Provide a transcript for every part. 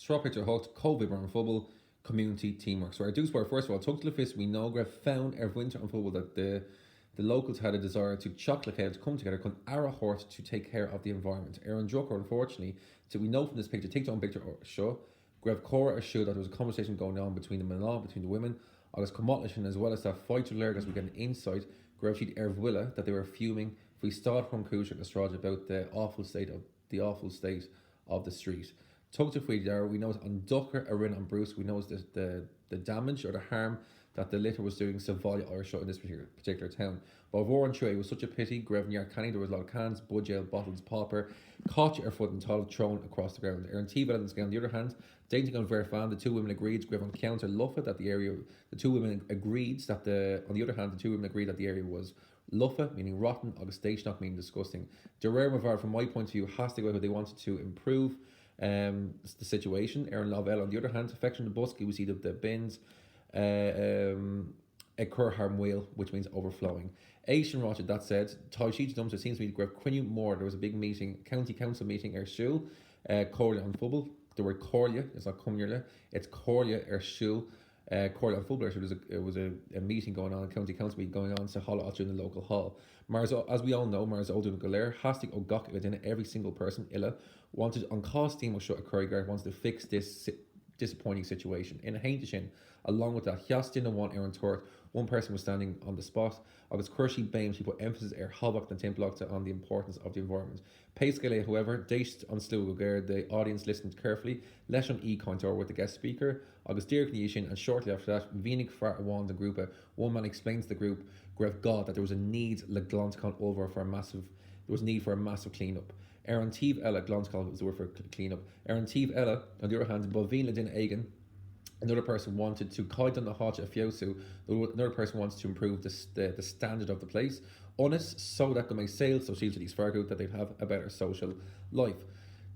Straw picture hooked, Comhoibriú and Phobail, community teamwork. So our Dukes were first of all, took to the fist, we know Greg found every winter on Phobail that the locals had a desire to chocolate to come together, con Ara Hort to take care of the environment. Aaron Drucker, unfortunately, so we know from this picture, take down picture or show, Grev Cora or show that there was a conversation going on between the men and between the women. August Comotlishan, as well as that fight to Lerg as we get an insight, Grev Sheet Ervwilla, that they were fuming. If we start from Kushak Astraj about the awful state of the street. Talk to Fweed we know on Ducker, Arin, and Bruce, we know the damage or the harm that the litter was doing Savoy Irish in this particular town. But Warren Trey was such a pity, Grevniar Canny, there was a lot of cans, budgel, bottles, popper, caught your foot and tall thrown across the ground. Aaron T. On the other hand, dating on Verfan, the two women agreed, Grev on counter Luffa that the area, the two women agreed that on the other hand, the two women agreed that the area was Luffa, meaning rotten, August Stationock, meaning disgusting. Derer Mavar, from my point of view, has to go where they wanted to improve the situation. Aaron Lavelle, on the other hand, affection the busky, we see the bins, a cur harm wheel, which means overflowing. Asian Roger, that said, Taishid Dumps, it seems to be Greg Quinu more. There was a big meeting, county council meeting, Shul, Corlia and Phobail. The word Corlia, it's not Cumula, it's Corlia Shul. Corlia and Phobail, it was a meeting going on, a county council meeting going on, so Holla in the local hall. Mars, as we all know, Mars Oldun Galer, Hastic Ogok within every single person, Illa, wanted on cost team of shut a Curryguard, wants to fix this disappointing situation. In a Haintishin, along with that, Hyastin and one Aaron Tort, one person was standing on the spot. August Kershi Bain, she put emphasis air Havok and Timplocta on the importance of the environment. Payscale, however, dashed on Slugager, the audience listened carefully, less on E Contour with the guest speaker, August Dirk Nishin, and shortly after that, Vinik Fart Wand the group, one man explains to the group, Grev God, that there was a need Leglanticon over for a massive cleanup. Aaron Teve Ella, Glanskal was the word for cleanup. Aaron Teve Ella, on the other hand, Bovin Ladin Egan, another person wanted to kite on the hot of Fiosu, another person wants to improve the standard of the place. Honest, so that they may sales, so she's these Fargo that they'd have a better social life.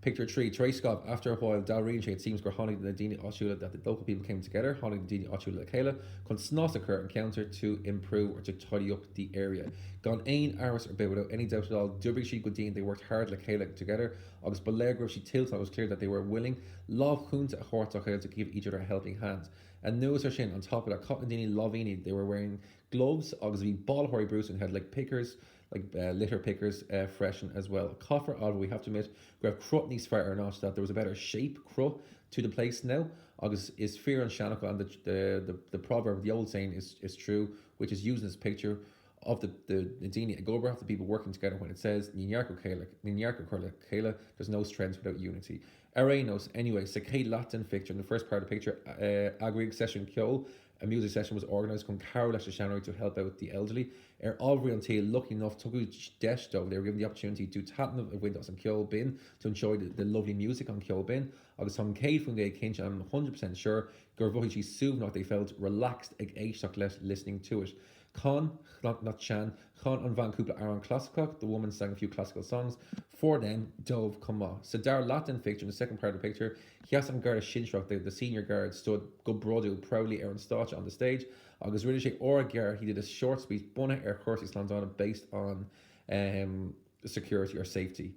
Picture 3, Trace Scott, after a while, Dalreen, it seems Honig the Dini Ochula that the local people came together, Honig the Dini Ochula Kayla, con snos occur encounter to improve or to tidy up the area. Gone ain hours or bit without any doubt at all, Dubig she Godin, they worked hard like Kayla together. August Belegro, she tilted, it was clear that they were willing. Love Hunta Hortachel to give each other a helping hand. And Noah's Shin on top of that, Cotton Dini Lovini, they were wearing gloves, August V Ball Horry Bruce and had like pickers. Litter pickers, freshen as well. Coffer, although we have to admit, Greg Crutney's fair or not, that there was a better shape, Crut, to the place now. August is fear and Shanaka, and the proverb, the old saying is true, which is used in this picture of the Nadini Agobra, the people working together when it says Ninyarko Kayla, there's no strength without unity. Arenos, anyway, Sakay Latin picture in the first part of the picture, Agrig session Kyo, a music session was organised from Carol January to help out the elderly. Alvary and Tail, lucky enough, took a dash though. They were given the opportunity to tap of windows on Kyo Bin to enjoy the lovely music on Kyo Bin. August on Kate from Gay Kinch, I'm 100% sure. Gervohichi Suvnok, they felt relaxed listening to it. Khan, not Chan, Khan and Van Kupla are on classical. The woman sang a few classical songs. For them, Dove, come on. Sadar Latin picture in the second part of the picture. Hyasan Garda Shinshrock, the senior guard, stood good brodu proudly Aaron Stotch on the stage. August Riddish Oragar, he did a short speech, Bunna Air Curtis Landana based on security or safety.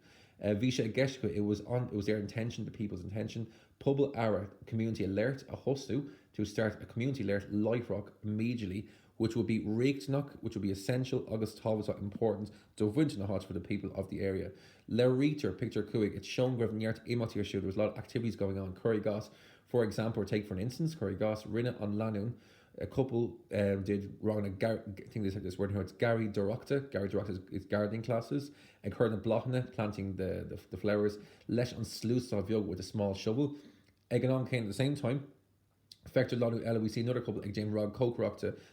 Visha Geshka, it was their intention, the people's intention. Pubble Ara, community alert, a hustu, to start a community alert, Light Rock, immediately, which would be Reichnach, which would be essential, August Talbot's important, to winter the for the people of the area. Leriter, picture Kuig, it's shown Grev Nyart Imotir show, there was a lot of activities going on. Curry Goss, for example, or take for an instance, Curry Goss, Rinna on Lanun, a couple did wrong, I think they said this word here, it's Gary Dorocta is gardening classes, and Curtin Blochna planting the flowers, Lesh on Sluice of Yog with a small shovel. Eganon came at the same time. Factor Lonu Ella, we see another couple like Jane Rod Coke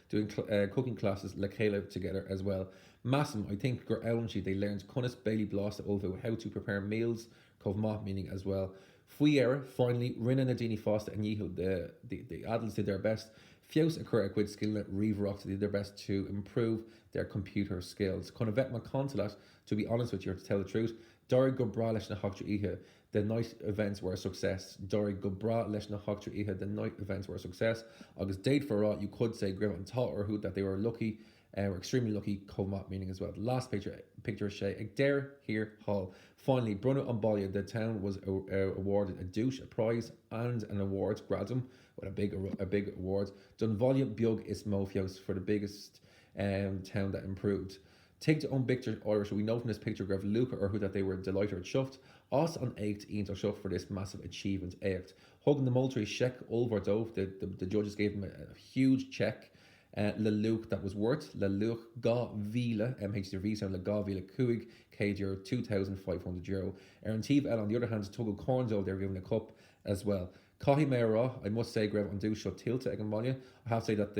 doing cooking classes like Kayla together as well. Massam, I think Gur Ellenshi, they learned Cunnis Bailey Bloss Ulvo how to prepare meals, Kovma meaning as well. Fuiera, finally, Rinna Nadini Foster and Yehu, the adults did their best. Fios Akura Quid Skill Reverock did their best to improve their computer skills. Conavet Consulat, to be honest with you, to tell the truth, Dori Gubra Leshna Hakju Ihe, the night events were a success. Dori Gubra Leshna Hakju Ihe, the night events were a success. August date for you could say Grimm and Taught or who that they were lucky We're extremely lucky Comhoibriú meeting as well. The last picture Shay Adair here Hall. Finally, Bruno and Bollia, the town was awarded a douche, a prize, and an award, Gradum, with a big award. Dunvollia Biog is Mofios for the biggest town that improved. Take to own picture Irish, we know from this picture of Luca or who that they were delighted or chuffed. Us on 8 Ian chuffed for this massive achievement. Eight. Hugging the Moultrie Shek Ulver Dove, the judges gave him a huge check. Le Luc that was worth Le Luc Ga Vila MHDV sound Le Ga Vila Kuig KG €2,500. Aaron Teve on the other hand Tuggle Cornwall they're giving a cup as well. Cahi Mera, I must say Grev on do shot tilta Egamania. I have to say that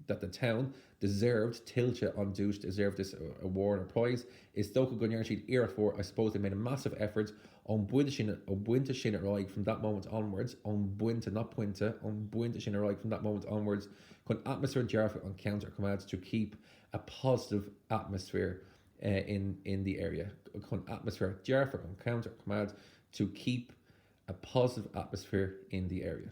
the town deserved Tilcha on Douche deserved this award or prize. Is Stoke Gunnar Sheet era for I suppose they made a massive effort on Buinta Shin Roig from that moment onwards, on Buinta, not Puinta, on Buinta Shin Roig from that moment onwards, con atmosphere Jarfa on counter commands to keep a positive atmosphere in the area. Con atmosphere Jarfa on counter commands to keep a positive atmosphere in the area.